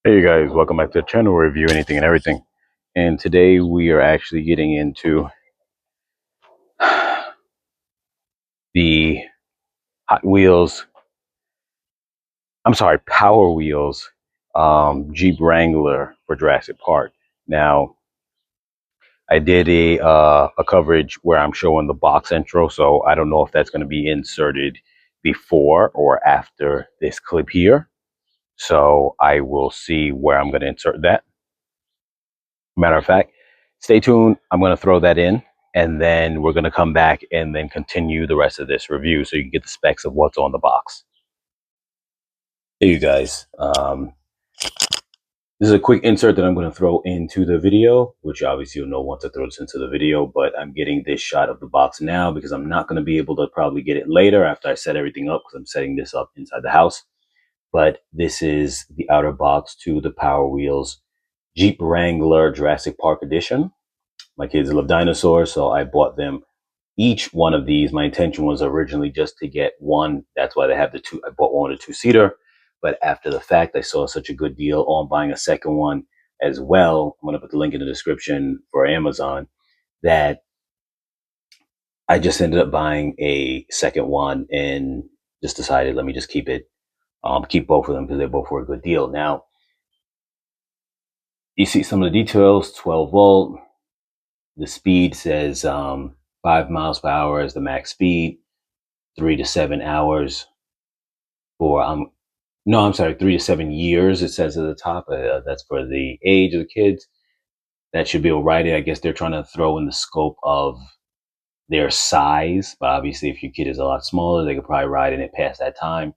Hey guys, welcome back to the channel review anything and everything. And today we are actually getting into the Hot Wheels, Power Wheels Jeep Wrangler for Jurassic Park. Now, I did a coverage where I'm showing the box intro, so I don't know if that's going to be inserted before or after this clip here. So I will see where I'm going to insert that. Matter of fact, stay tuned. I'm going to throw that in, and then we're going to come back and then continue the rest of this review so you can get the specs of what's on the box. Hey, you guys. This is a quick insert that I'm going to throw into the video, which obviously you'll know once I throw this into the video, but I'm getting this shot of the box now because I'm not going to be able to probably get it later after I set everything up because I'm setting this up inside the house. But this is the outer box to the Power Wheels Jeep Wrangler Jurassic Park Edition. My kids love dinosaurs, so I bought them each one of these. My intention was originally just to get one. That's why they have the two. I bought one with a two-seater, but after the fact, I saw such a good deal on buying a second one as well. I'm going to put the link in the description for Amazon that I just ended up buying a second one and just decided, let me just keep it, keep both of them because they both were a good deal. Now, you see some of the details, 12 volt. The speed says 5 miles per hour is the max speed, 3 to 7 hours for, no, I'm sorry, 3 to 7 years, it says at the top. That's for the age of the kids. That should be all right. I guess they're trying to throw in the scope of their size, but obviously if your kid is a lot smaller, they could probably ride in it past that time.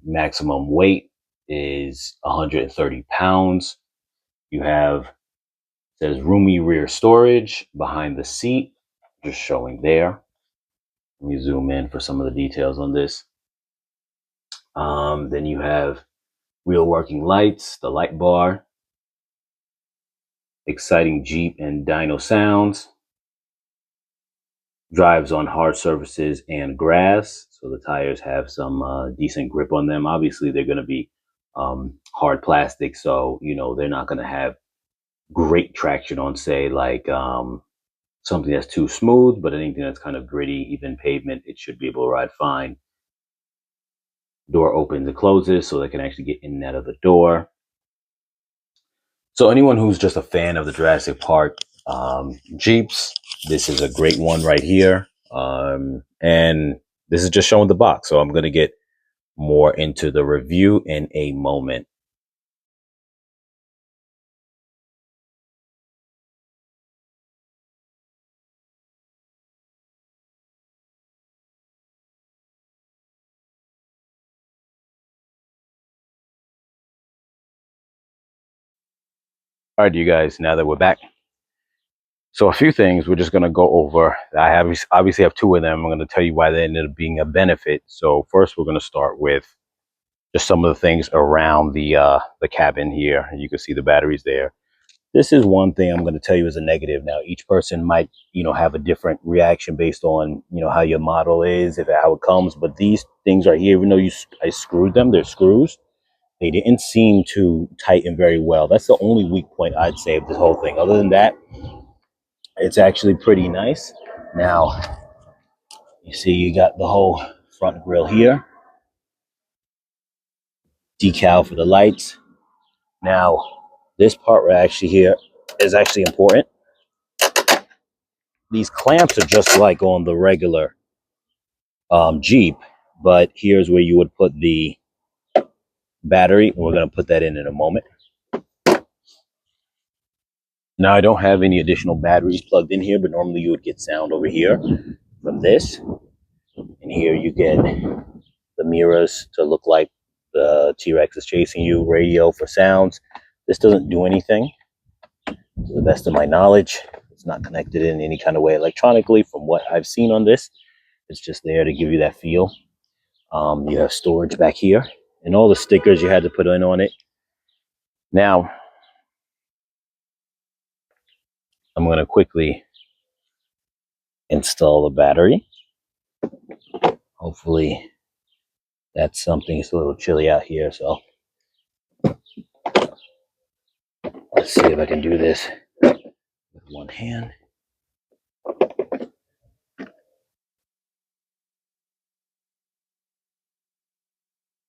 Maximum weight is 130 pounds. You have, says roomy rear storage behind the seat, just showing there. Let me zoom in for some of the details on this. Then you have real working lights, the light bar, exciting Jeep and Dino sounds, drives on hard surfaces and grass, so the tires have some decent grip on them. Obviously, they're going to be hard plastic, so you know they're not going to have great traction on, say, like something that's too smooth, but anything that's kind of gritty, even pavement, it should be able to ride fine. Door opens and closes so they can actually get in and out of the door. So anyone who's just a fan of the Jurassic Park Jeeps, this is a great one right here. And this is just showing the box. So I'm going to get more into the review in a moment. All right, you guys, now that we're back. So a few things we're just going to go over. I have obviously have two of them. I'm going to tell you why they ended up being a benefit. So first, we're going to start with just some of the things around the cabin here. You can see the batteries there. This is one thing I'm going to tell you is a negative. Now, each person might, have a different reaction based on, how your model is, how it comes. But these things right here, even though I screwed them, they're screws. They didn't seem to tighten very well. That's the only weak point I'd say of this whole thing. Other than that, it's actually pretty nice. Now, you see you got the whole front grille here. Decal for the lights. Now, this part right actually here is actually important. These clamps are just like on the regular Jeep, but here's where you would put the battery. We're going to put that in a moment. Now, I don't have any additional batteries plugged in here, but normally you would get sound over here from this. And here you get the mirrors to look like the T-Rex is chasing you, radio for sounds. This doesn't do anything, to the best of my knowledge. It's not connected in any kind of way electronically from what I've seen on this. It's just there to give you that feel. You have storage back here and all the stickers you had to put in on it. Now, I'm going to quickly install the battery. Hopefully that's something. It's a little chilly out here, so Let's see if I can do this with one hand.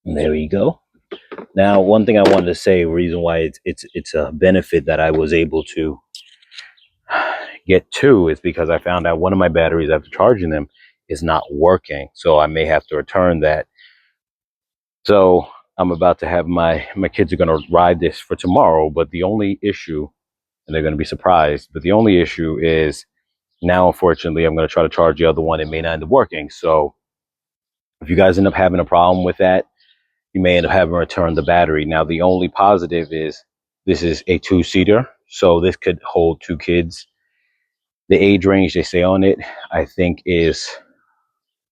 And there we go. Now, one thing I wanted to say, reason why it's a benefit that I was able to get to is because I found out one of my batteries after charging them is not working. So I may have to return that. So I'm about to have my kids are going to ride this for tomorrow. But the only issue, and they're going to be surprised, but the only issue is now, unfortunately, I'm going to try to charge the other one. It may not end up working. So if you guys end up having a problem with that, you may end up having to return the battery. Now, the only positive is this is a two-seater. So this could hold two kids. The age range they say on it, I think, is,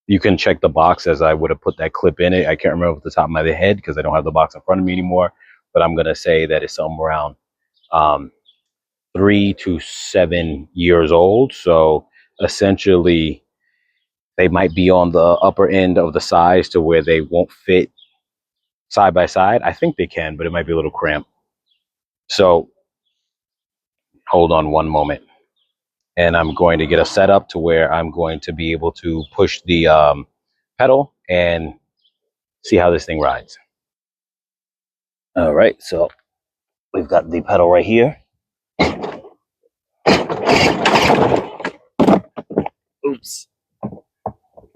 you can check the box as I would have put that clip in it. I can't remember off the top of my head because I don't have the box in front of me anymore. But I'm going to say that it's somewhere around 3 to 7 years old. So essentially, they might be on the upper end of the size to where they won't fit side by side. I think they can, but it might be a little cramped. So hold on one moment. And I'm going to get a setup to where I'm going to be able to push the pedal and see how this thing rides. All right, so we've got the pedal right here. Oops.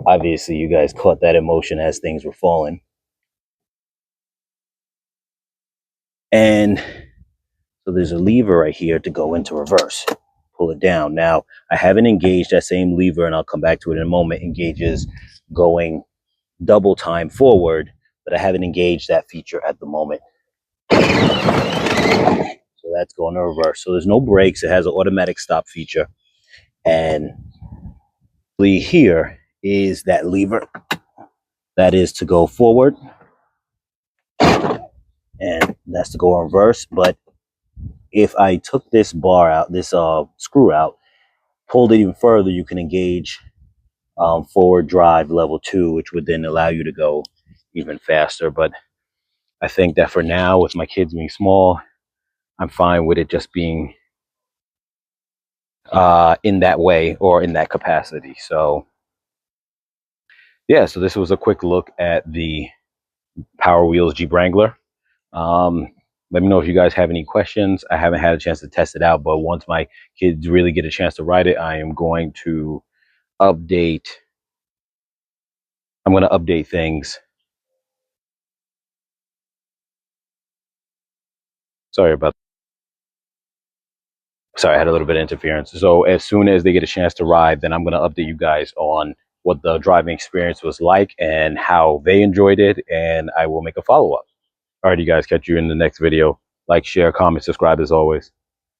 Obviously, you guys caught that emotion as things were falling. And so there's a lever right here to go into reverse. Pull it down. Now, I haven't engaged that same lever, and I'll come back to it in a moment. Engages going double time forward, but I haven't engaged that feature at the moment. So that's going to reverse. So there's no brakes. It has an automatic stop feature. And here is that lever. That is to go forward. And that's to go in reverse. But if I took this bar out, this screw out, pulled it even further, you can engage forward drive level 2, which would then allow you to go even faster. But I think that for now, with my kids being small, I'm fine with it just being in that way or in that capacity. So yeah, so this was a quick look at the Power Wheels Jeep Wrangler. Let me know if you guys have any questions. I haven't had a chance to test it out, but once my kids really get a chance to ride it, I am going to update. I'm going to update things. Sorry, I had a little bit of interference. So as soon as they get a chance to ride, then I'm going to update you guys on what the driving experience was like and how they enjoyed it, and I will make a follow-up. All right, you guys, catch you in the next video. Like, share, comment, subscribe as always.